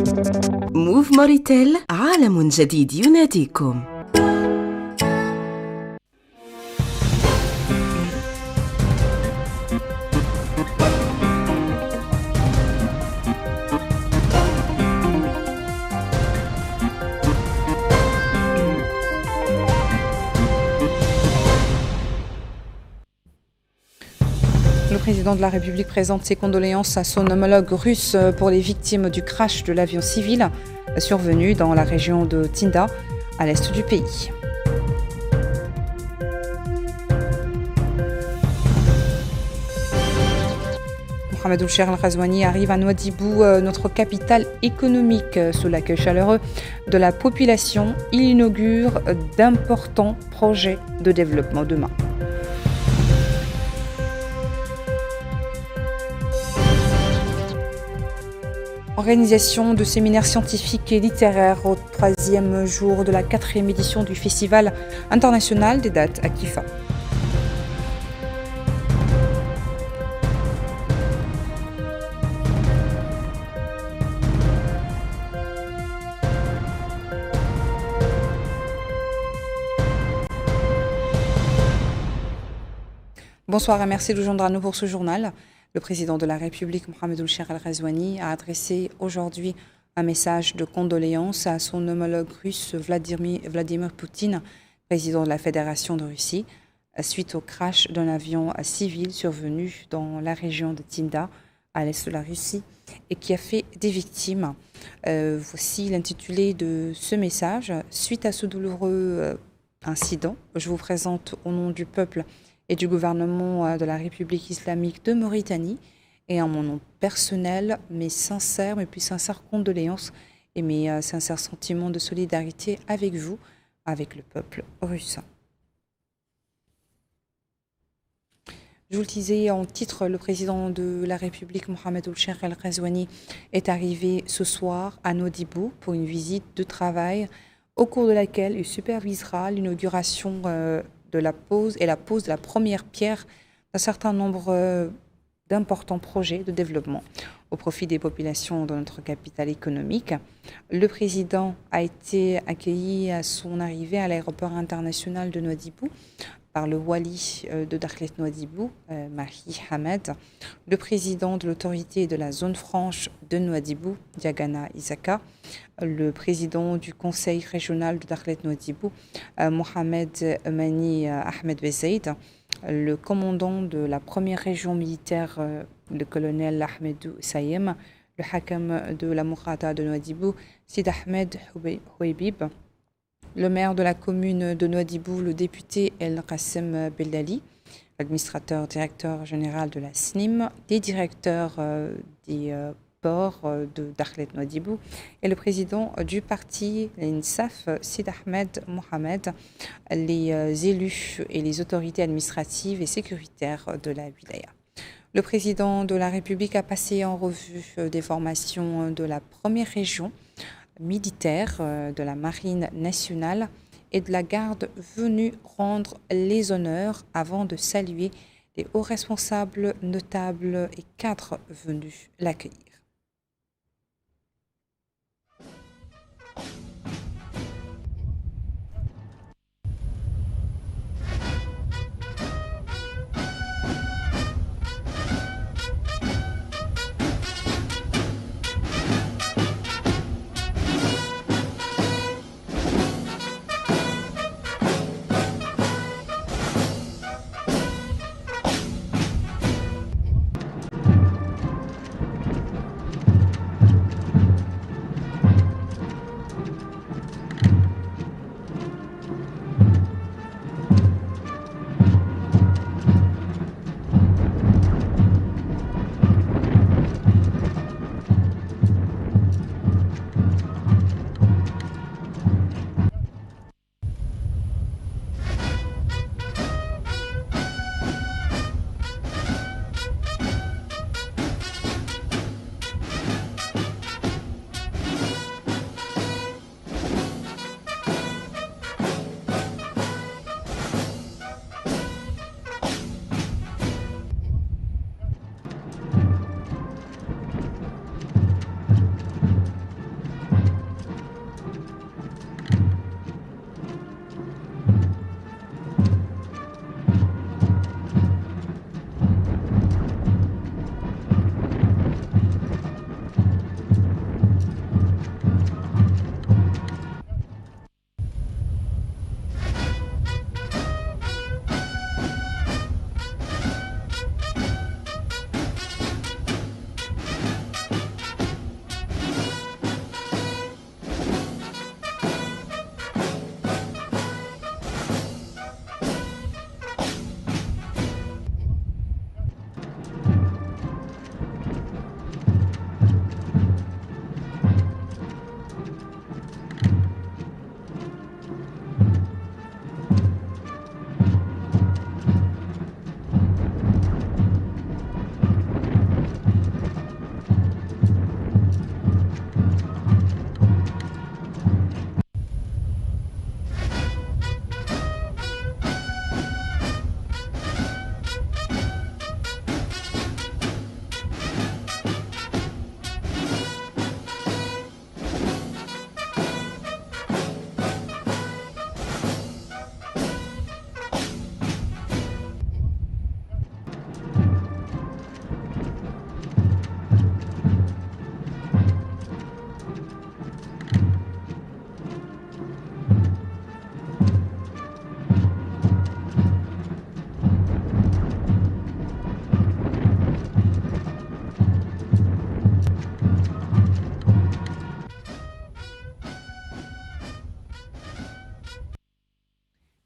موف موريتيل، عالم جديد يناديكم. Le président de la République présente ses condoléances à son homologue russe pour les victimes du crash de l'avion civil survenu dans la région de Tinda, à l'est du pays. Mohamed Ould Cheikh Al Ghazouani arrive à Nouadhibou, notre capitale économique. Sous l'accueil chaleureux de la population, il inaugure d'importants projets de développement demain. Organisation de séminaires scientifiques et littéraires au 3e jour de la 4e édition du Festival international des dates à Kifa. Bonsoir et merci de nous joindre à nous pour ce journal. Le président de la République, Mohamed Ould Cheikh Al Ghazouani, a adressé aujourd'hui un message de condoléances à son homologue russe Vladimir Poutine, président de la Fédération de Russie, suite au crash d'un avion civil survenu dans la région de Tinda, à l'est de la Russie, et qui a fait des victimes. Voici l'intitulé de ce message. Suite à ce douloureux incident, je vous présente au nom du peuple et du gouvernement de la République islamique de Mauritanie, et en mon nom personnel, mes plus sincères condoléances et mes sincères sentiments de solidarité avec vous, avec le peuple russe. Je vous le disais en titre, le président de la République, Mohamed Ould Cheikh Al Ghazouani, est arrivé ce soir à Nouadhibou pour une visite de travail au cours de laquelle il supervisera l'inauguration de la pose de la première pierre d'un certain nombre d'importants projets de développement au profit des populations de notre capitale économique. Le président a été accueilli à son arrivée à l'aéroport international de Nouadhibou par le wali de Dakhlet Nouadhibou, Mahi Hamed, le président de l'autorité de la zone franche de Nouadhibou, Diagana Isaka, le président du conseil régional de Dakhlet Nouadhibou, Mohamed Mani Ahmed Bezaid, le commandant de la première région militaire, le colonel Ahmedou Sayem, le hakam de la Mourata de Nouadhibou, Sid Ahmed Houibib, le maire de la commune de Nouadhibou, le député El Qassem Beldali, l'administrateur directeur général de la SNIM, les directeurs des ports de Dakhlet Nouadhibou et le président du parti l'INSAF, Sid Ahmed Mohamed, les élus et les autorités administratives et sécuritaires de la wilaya. Le président de la République a passé en revue des formations de la première région militaire de la Marine nationale et de la garde venus rendre les honneurs avant de saluer les hauts responsables notables et cadres venus l'accueillir.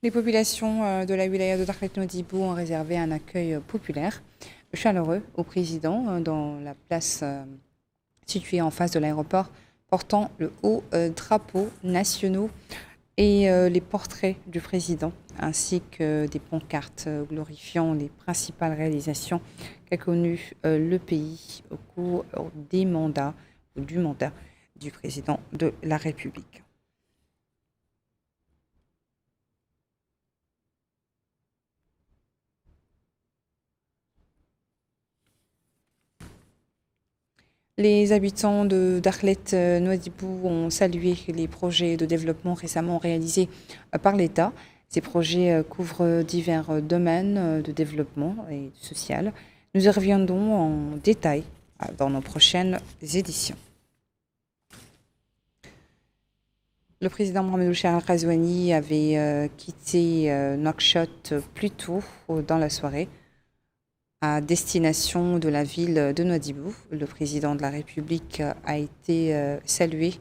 Les populations de la wilaya de Dakhlet Nouadhibou ont réservé un accueil populaire chaleureux au président dans la place située en face de l'aéroport, portant le haut drapeau nationaux et les portraits du président, ainsi que des pancartes glorifiant les principales réalisations qu'a connues le pays au cours du mandat du président de la République. Les habitants de Dakhlet Nouadhibou ont salué les projets de développement récemment réalisés par l'État. Ces projets couvrent divers domaines de développement et social. Nous y reviendrons en détail dans nos prochaines éditions. Le président Mohamed Ould Cheikh Al Ghazouani avait quitté Nouakchott plus tôt dans la soirée à destination de la ville de Nouadhibou. Le président de la République a été salué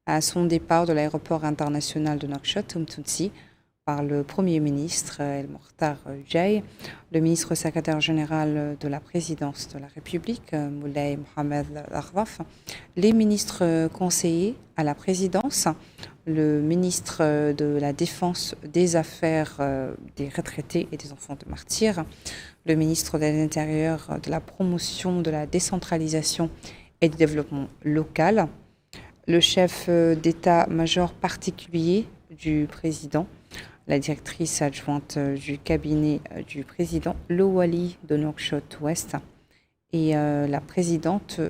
à son départ de l'aéroport international de Nouakchott, Toumtountsi, par le Premier ministre El Mokhtar Djaï, le ministre secrétaire général de la présidence de la République, Moulay Mohamed Arwaf, les ministres conseillers à la présidence, le ministre de la Défense, des Affaires des retraités et des enfants de martyrs, le ministre de l'Intérieur, de la promotion de la décentralisation et du développement local, le chef d'état-major particulier du président, la directrice adjointe du cabinet du président, le wali de Nouakchott-Ouest et la présidente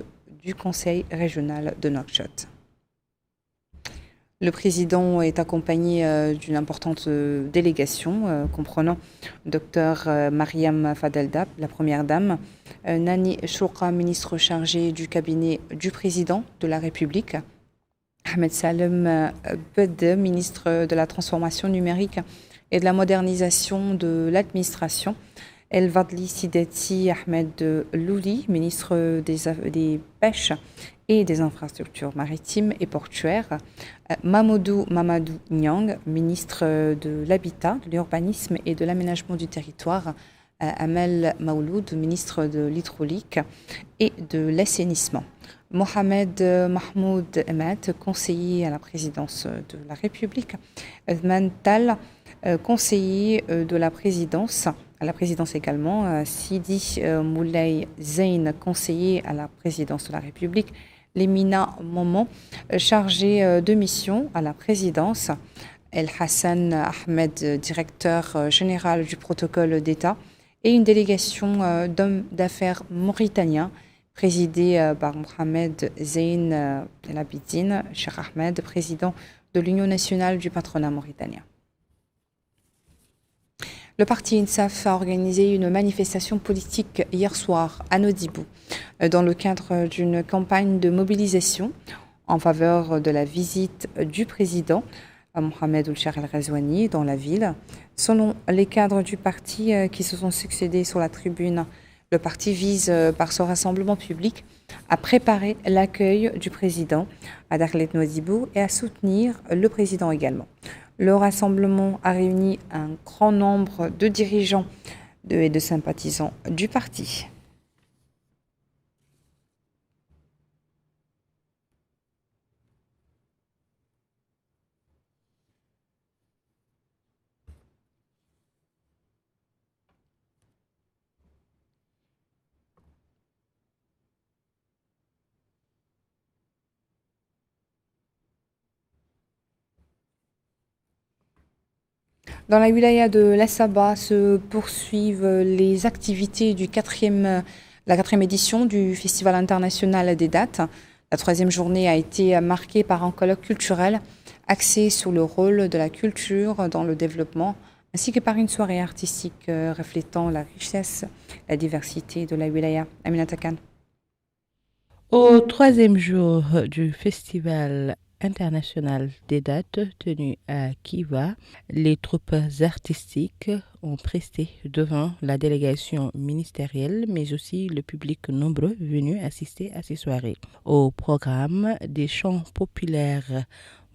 du conseil régional de Nouakchott. Le président est accompagné d'une importante délégation comprenant Dr Mariam Fadeldab, la première dame, Nani Chouka, ministre chargé du cabinet du président de la République, Ahmed Salem Bed, ministre de la transformation numérique et de la modernisation de l'administration, El Vadli Sideti Ahmed Louli, ministre des pêches et des infrastructures maritimes et portuaires, Mamadou Nyang, ministre de l'Habitat, de l'Urbanisme et de l'Aménagement du territoire, Amel Maouloud, ministre de l'Hydraulique et de l'Assainissement, Mohamed Mahmoud Emmet, conseiller à la présidence de la République, Edman Tal, conseiller de la présidence, à la présidence également, Sidi Moulay Zeyn, conseiller à la présidence de la République, Lemina Momon, chargé de mission à la présidence, El Hassan Ahmed, directeur général du protocole d'État, et une délégation d'hommes d'affaires mauritaniens présidée par Mohamed Zeyn El Abidine Cheikh Ahmed, président de l'Union nationale du patronat mauritanien. Le parti INSAF a organisé une manifestation politique hier soir à Nouadhibou dans le cadre d'une campagne de mobilisation en faveur de la visite du président Mohamed Ould Cheikh Al Ghazouani dans la ville. Selon les cadres du parti qui se sont succédés sur la tribune, le parti vise par ce rassemblement public à préparer l'accueil du président à Dakhlet Nouadhibou et à soutenir le président également. Le rassemblement a réuni un grand nombre de dirigeants et de sympathisants du parti. Dans la wilaya de l'Assaba se poursuivent les activités de la quatrième édition du Festival international des dates. La troisième journée a été marquée par un colloque culturel axé sur le rôle de la culture dans le développement, ainsi que par une soirée artistique reflétant la richesse, la diversité de la wilaya. Aminata Khan. Au troisième jour du Festival international des dates tenu à Kiva, les troupes artistiques ont presté devant la délégation ministérielle, mais aussi le public nombreux venu assister à ces soirées. Au programme, des chants populaires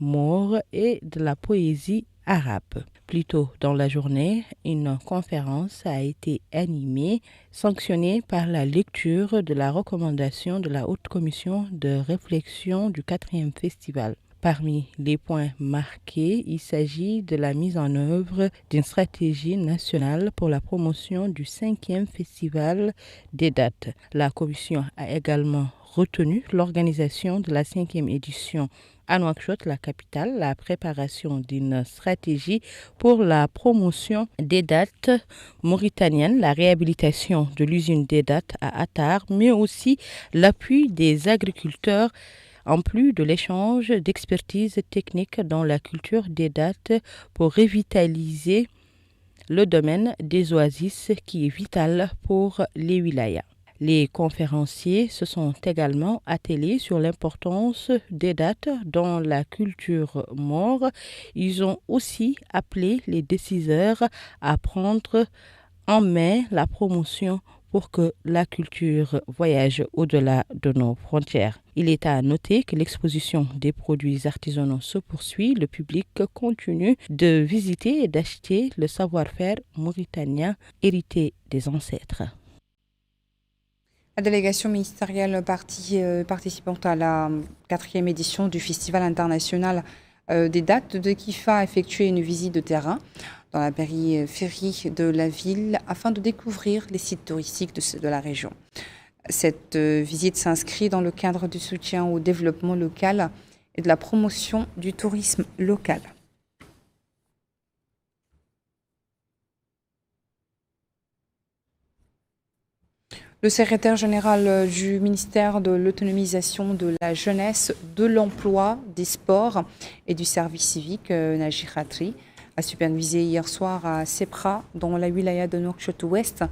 maures et de la poésie arabe. Plus tôt dans la journée, une conférence a été animée, sanctionnée par la lecture de la recommandation de la Haute Commission de réflexion du 4e festival. Parmi les points marqués, il s'agit de la mise en œuvre d'une stratégie nationale pour la promotion du 5e festival des dates. La commission a également retenu l'organisation de la 5e édition à Nouakchott, la capitale, la préparation d'une stratégie pour la promotion des dates mauritaniennes, la réhabilitation de l'usine des dates à Attar, mais aussi l'appui des agriculteurs en plus de l'échange d'expertise technique dans la culture des dates pour revitaliser le domaine des oasis qui est vital pour les wilayas. Les conférenciers se sont également attelés sur l'importance des dates dans la culture maure. Ils ont aussi appelé les décideurs à prendre en main la promotion pour que la culture voyage au-delà de nos frontières. Il est à noter que l'exposition des produits artisanaux se poursuit. Le public continue de visiter et d'acheter le savoir-faire mauritanien hérité des ancêtres. La délégation ministérielle participant à la 4e édition du Festival international des dates de Kifa a effectué une visite de terrain dans la périphérie de la ville afin de découvrir les sites touristiques de la région. Cette visite s'inscrit dans le cadre du soutien au développement local et de la promotion du tourisme local. Le secrétaire général du ministère de l'autonomisation de la jeunesse, de l'emploi, des sports et du service civique, Naji Khatri, a supervisé hier soir à Sepra, dans la wilaya de Nouakchott-Ouest,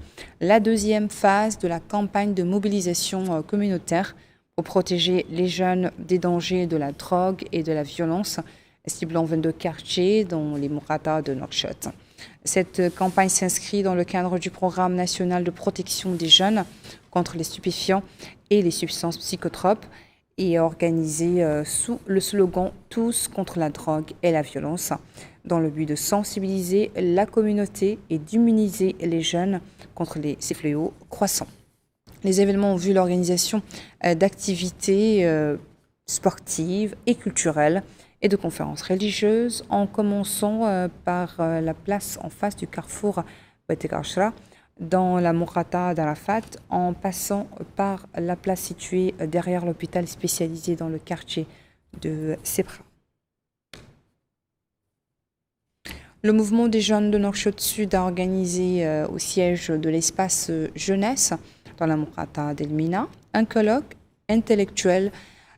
la 2e phase de la campagne de mobilisation communautaire pour protéger les jeunes des dangers de la drogue et de la violence, ciblant 22 quartiers dans les Mourata de Nouakchott. Cette campagne s'inscrit dans le cadre du programme national de protection des jeunes contre les stupéfiants et les substances psychotropes et est organisée sous le slogan « Tous contre la drogue et la violence » dans le but de sensibiliser la communauté et d'immuniser les jeunes contre ces fléaux croissants. Les événements ont vu l'organisation d'activités sportives et culturelles et de conférences religieuses, en commençant par la place en face du carrefour Betek Ashra, dans la Mourata d'Arafat, en passant par la place située derrière l'hôpital spécialisé dans le quartier de Sepra. Le mouvement des jeunes de Nouakchott Sud a organisé au siège de l'espace jeunesse, dans la Mourata d'Elmina, un colloque intellectuel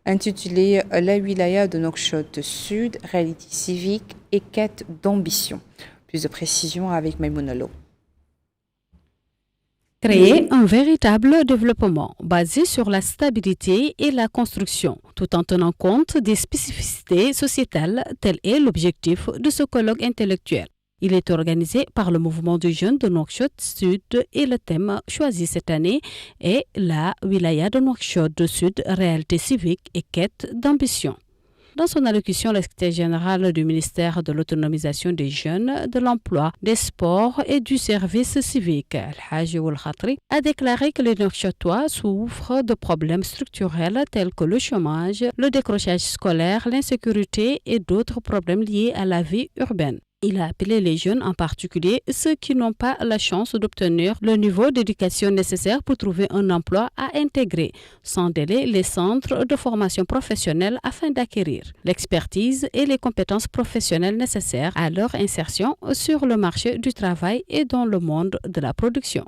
intitulé « La wilaya de Nouakchott Sud, réalité civique et quête d'ambition ». Plus de précisions avec Maïmouna Lo. Créer un véritable développement basé sur la stabilité et la construction, tout en tenant compte des spécificités sociétales, tel est l'objectif de ce colloque intellectuel. Il est organisé par le mouvement des jeunes de Nouakchott Sud et le thème choisi cette année est la wilaya de Nouakchott Sud, réalité civique et quête d'ambition. Dans son allocution, le secrétaire général du ministère de l'autonomisation des jeunes, de l'emploi, des sports et du service civique, Al-Haji Ould Khatri, a déclaré que les Nouakchottois souffrent de problèmes structurels tels que le chômage, le décrochage scolaire, l'insécurité et d'autres problèmes liés à la vie urbaine. Il a appelé les jeunes, en particulier ceux qui n'ont pas la chance d'obtenir le niveau d'éducation nécessaire pour trouver un emploi, à intégrer sans délai les centres de formation professionnelle afin d'acquérir l'expertise et les compétences professionnelles nécessaires à leur insertion sur le marché du travail et dans le monde de la production.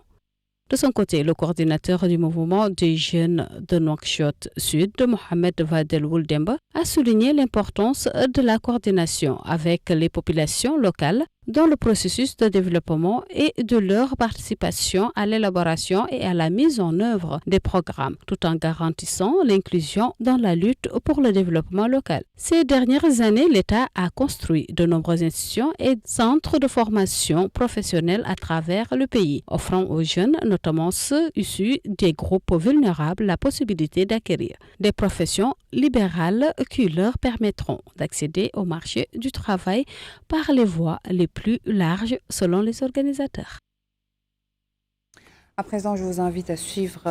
De son côté, le coordinateur du mouvement des jeunes de Nouakchott Sud, Mohamed Vadel Ould Demba, a souligné l'importance de la coordination avec les populations locales dans le processus de développement et de leur participation à l'élaboration et à la mise en œuvre des programmes, tout en garantissant l'inclusion dans la lutte pour le développement local. Ces dernières années, l'État a construit de nombreuses institutions et centres de formation professionnelle à travers le pays, offrant aux jeunes, notamment ceux issus des groupes vulnérables, la possibilité d'acquérir des professions libérales qui leur permettront d'accéder au marché du travail par les voies les plus larges selon les organisateurs. À présent, je vous invite à suivre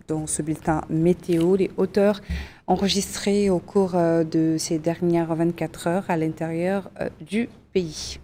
dans ce bulletin météo les hauteurs enregistrées au cours de ces dernières 24 heures à l'intérieur du pays.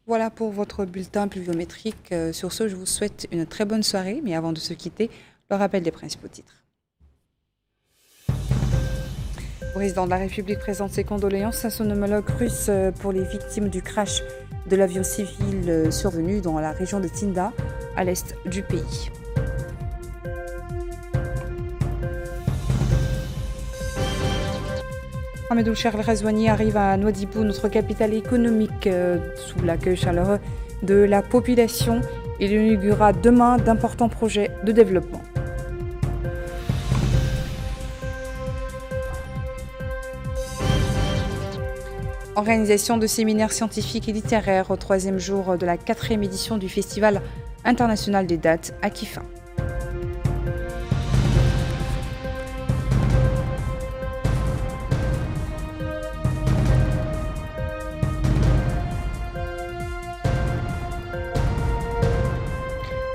Voilà pour votre bulletin pluviométrique. Sur ce, je vous souhaite une très bonne soirée. Mais avant de se quitter, le rappel des principaux titres. Le président de la République présente ses condoléances à son homologue russe pour les victimes du crash de l'avion civil survenu dans la région de Tinda, à l'est du pays. Mohamed Ould Cheikh El Ghazouani arrive à Nouadhibou, notre capitale économique, sous l'accueil chaleureux de la population. Il inaugurera demain d'importants projets de développement. Organisation de séminaires scientifiques et littéraires au 3e jour de la 4e édition du Festival international des dates à Kifa.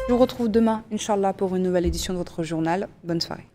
Je vous retrouve demain, Inch'Allah, pour une nouvelle édition de votre journal. Bonne soirée.